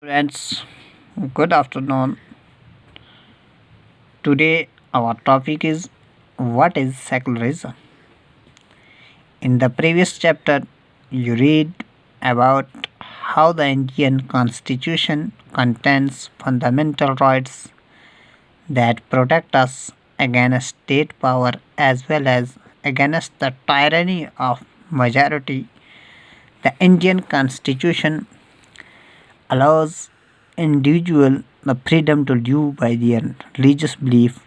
Friends, good afternoon. Today our topic is what is secularism. In the previous chapter, you read about how the Indian Constitution contains fundamental rights that protect us against state power as well as against the tyranny of majority. The Indian Constitution allows individual the freedom to live by their religious belief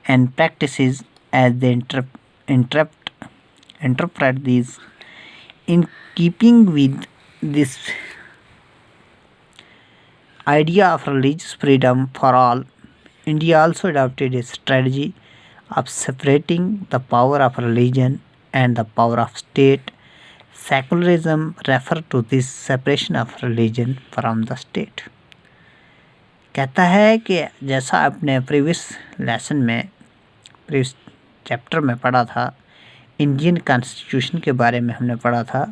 and practices as they interpret, interpret these. In keeping with this idea of religious freedom for all, India also adopted a strategy of separating the power of religion and the power of state. Secularism refers to this separation of religion from the state. कहता है कि जैसा आपने previous lesson में previous chapter में पढ़ा था, Indian constitution के बारे में हमने पढ़ा था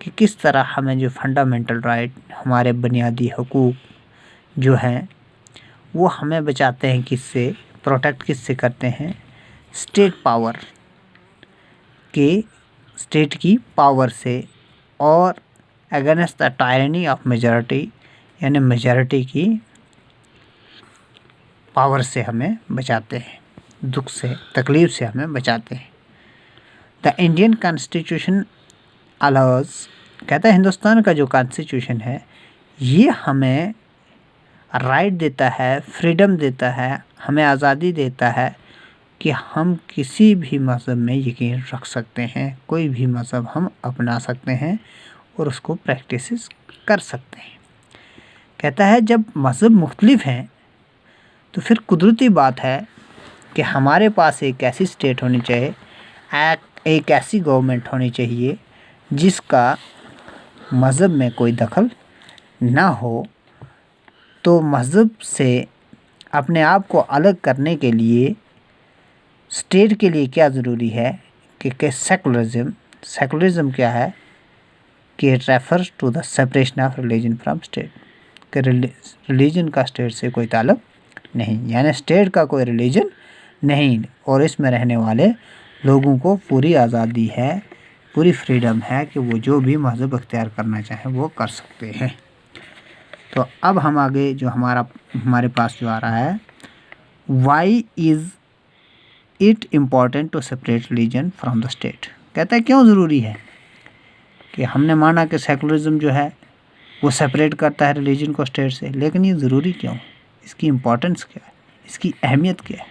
कि किस तरह हमें जो फंडामेंटल राइट, हमारे बुनियादी हकूक़ जो हैं वो हमें बचाते हैं, किससे प्रोटेक्ट किससे करते हैं, स्टेट पावर के, स्टेट की पावर से, और against the tyranny of majority यानी मेजॉरिटी की पावर से हमें बचाते हैं, दुख से तकलीफ़ से हमें बचाते हैं। द इंडियन कॉन्स्टिट्यूशन अलाउज, कहता है हिंदुस्तान का जो कॉन्स्टिट्यूशन है ये हमें राइट देता है, फ्रीडम देता है, हमें आज़ादी देता है कि हम किसी भी मज़हब में यकीन रख सकते हैं, कोई भी मज़हब हम अपना सकते हैं और उसको प्रैक्टिस कर सकते हैं। कहता है जब मज़हब मुख्तलिफ हैं तो फिर कुदरती बात है कि हमारे पास एक ऐसी स्टेट होनी चाहिए, एक ऐसी गवर्नमेंट होनी चाहिए जिसका मज़हब में कोई दखल ना हो। तो मज़हब से अपने आप को अलग करने के लिए स्टेट के लिए क्या ज़रूरी है कि सेकुलरिज्म क्या है कि it refers to the separation of religion from state, कि रिलीजन का स्टेट से कोई ताल्लुक़ नहीं, यानी स्टेट का कोई रिलीजन नहीं और इसमें रहने वाले लोगों को पूरी आज़ादी है, पूरी फ्रीडम है कि वो जो भी मज़हब अख्तियार करना चाहें वो कर सकते हैं। तो अब हम आगे जो हमारे पास जो आ रहा है, why is it important to separate religion from the state. कहता है क्यों ज़रूरी है कि हमने माना कि सेकुलरिज्म जो है वो सेपरेट करता है रिलीजन को स्टेट से, लेकिन ये ज़रूरी क्यों, इसकी इम्पोर्टेंस क्या है, इसकी अहमियत क्या है,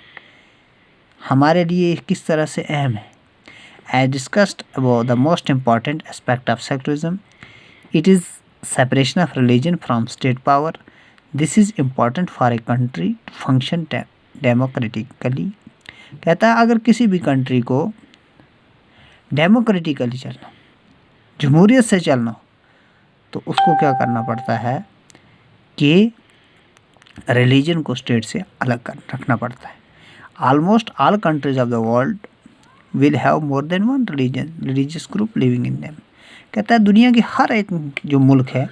हमारे लिए किस तरह से अहम है। As discussed about the most important aspect of secularism, it is separation of religion from state power. This is important for a country to function democratically. कहता है अगर किसी भी कंट्री को डेमोक्रेटिकली चलना, जमहूरियत से चलना हो, तो उसको क्या करना पड़ता है कि रिलीजन को स्टेट से अलग कर रखना पड़ता है। Almost all countries of the world will have more than one religious group living in them. कहता है दुनिया के हर एक जो मुल्क है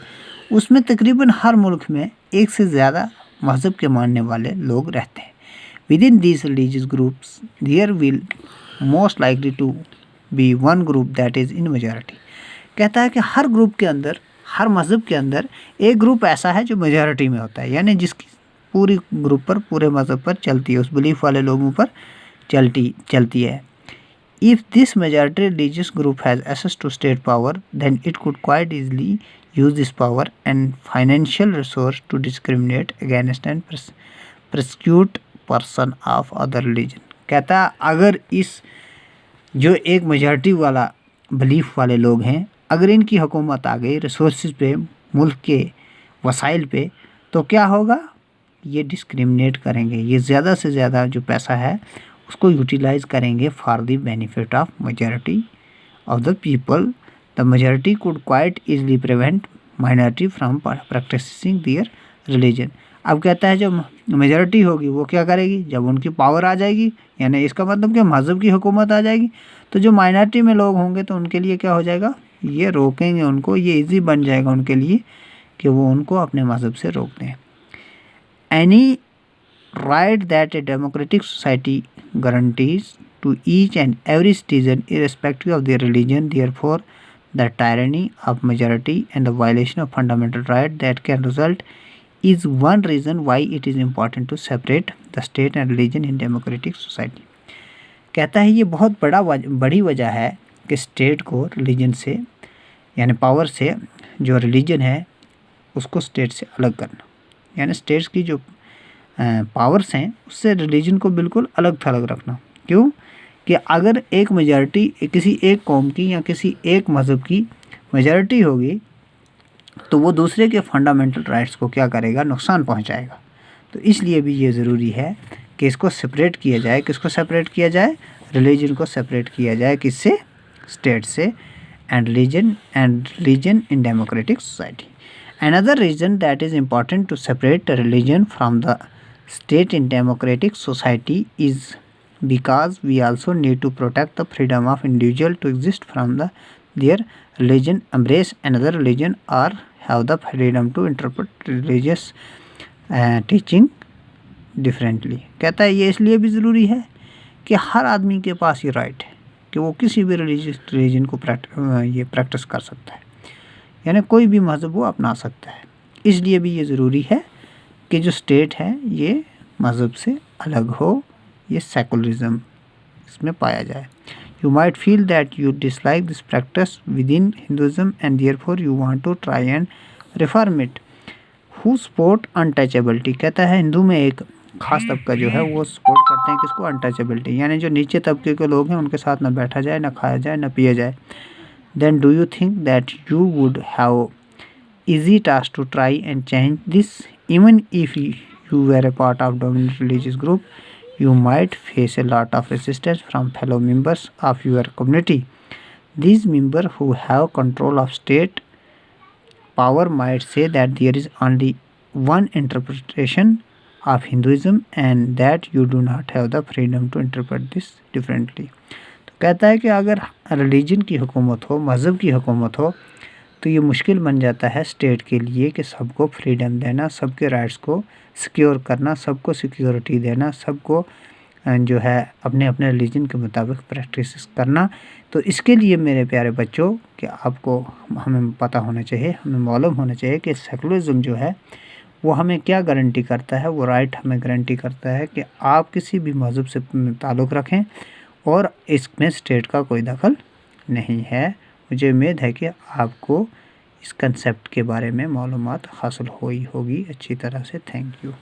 उसमें तकरीबन हर मुल्क में एक से ज़्यादा मज़हब के मानने वाले लोग रहते हैं। Within these religious groups there will most likely to be one group that is in majority. कहता है कि हर ग्रुप के अंदर, हर मज़हब के अंदर एक ग्रुप ऐसा है जो मेजॉरिटी में होता है, यानी जिसकी पूरी ग्रुप पर, पूरे मज़हब पर चलती है, उस बिलीफ वाले लोगों पर चलती है। If this majority religious group has access to state power, then it could quite easily use this power and financial resource to discriminate against and persecute person of other religion। कहता है अगर इस जो एक मेजॉरिटी वाला belief वाले लोग हैं, अगर इनकी हुकूमत आ गई रिसोर्सेज पे, मुल्क के वसाइल पे, तो क्या होगा, ये डिस्क्रिमिनेट करेंगे, ये ज़्यादा से ज़्यादा जो पैसा है उसको यूटिलाइज करेंगे for the benefit of majority of the people. The majority could quite easily prevent minority from practising their religion. अब कहता है जो मेजॉरिटी होगी वो क्या करेगी, जब उनकी पावर आ जाएगी, यानी इसका मतलब कि मज़हब की हुकूमत आ जाएगी, तो जो माइनॉरिटी में लोग होंगे तो उनके लिए क्या हो जाएगा, ये रोकेंगे उनको, ये इजी बन जाएगा उनके लिए कि वो उनको अपने मज़हब से रोक दें। Any right that a democratic society guarantees to each and every citizen irrespective of their religion. Therefore, the tyranny of majority and the violation of fundamental right that can result is one reason why it is important to separate the state and religion in democratic society. कहता है ये बहुत बड़ी वजह है कि state को religion से यानी पावर से जो रिलीजन है उसको स्टेट से अलग करना, यानी स्टेट्स की जो पावर्स हैं उससे रिलीजन को बिल्कुल अलग थलग रखना। क्यों कि अगर एक मेजॉरिटी किसी एक कौम की या किसी एक मज़हब की मेजॉरिटी होगी तो वो दूसरे के फंडामेंटल राइट्स को क्या करेगा, नुकसान पहुंचाएगा। तो इसलिए भी ये ज़रूरी है कि इसको सेपरेट किया जाए। किसको सेपरेट किया जाए? रिलीजन को सेपरेट किया जाए। किससे? स्टेट से। And religion in democratic society. Another reason that is important to separate religion from the state in democratic society is because we also need to protect the freedom of individual to exist from their religion, embrace another religion or have the freedom to interpret religious teaching differently। कहता है ये इसलिए भी ज़रूरी है कि हर आदमी के पास ये राइट है कि वो किसी भी रिलीजन को प्रैक्टिस कर सकता है, यानी कोई भी मज़हब वो अपना सकता है। इसलिए भी ये ज़रूरी है कि जो स्टेट है ये मज़हब से अलग हो, ये सेकुलरिज्म इसमें पाया जाए। You might feel that you dislike this practice within Hinduism and therefore you want to try and reform it. Who support untouchability. कहता है हिंदू में एक ख़ास तबका जो है वो सपोर्ट करते हैं किसको? अनटचेबिलिटी, यानी जो नीचे तबके के लोग हैं उनके साथ ना बैठा जाए, ना खाया जाए, ना पिया जाए। Then do you think that you would have easy task to try and change this? Even if you were a part of dominant religious group, you might face a lot of resistance from fellow members of your community. These members who have control of state power might say that there is only one interpretation of Hinduism and that you do not have the freedom to interpret this differently. तो कहता है कि अगर religion की हुकूमत हो, मज़हब की हुकूमत हो, तो ये मुश्किल बन जाता है स्टेट के लिए कि सबको फ्रीडम देना, सबके राइट्स को सिक्योर करना, सबको सिक्योरिटी देना, सबको जो है अपने अपने रिलीजन के मुताबिक प्रैक्टिस करना। तो इसके लिए मेरे प्यारे बच्चों कि आपको हमें पता होना चाहिए, हमें मालूम होना चाहिए कि सेकुलरिज्म जो है वो हमें क्या गारंटी करता है। वो राइट हमें गारंटी करता है कि आप किसी भी मज़हब से ताल्लुक़ रखें और इसमें स्टेट का कोई दखल नहीं है। मुझे उम्मीद है कि आपको इस कंसेप्ट के बारे में मालूमात हासिल हुई होगी अच्छी तरह से। Thank you.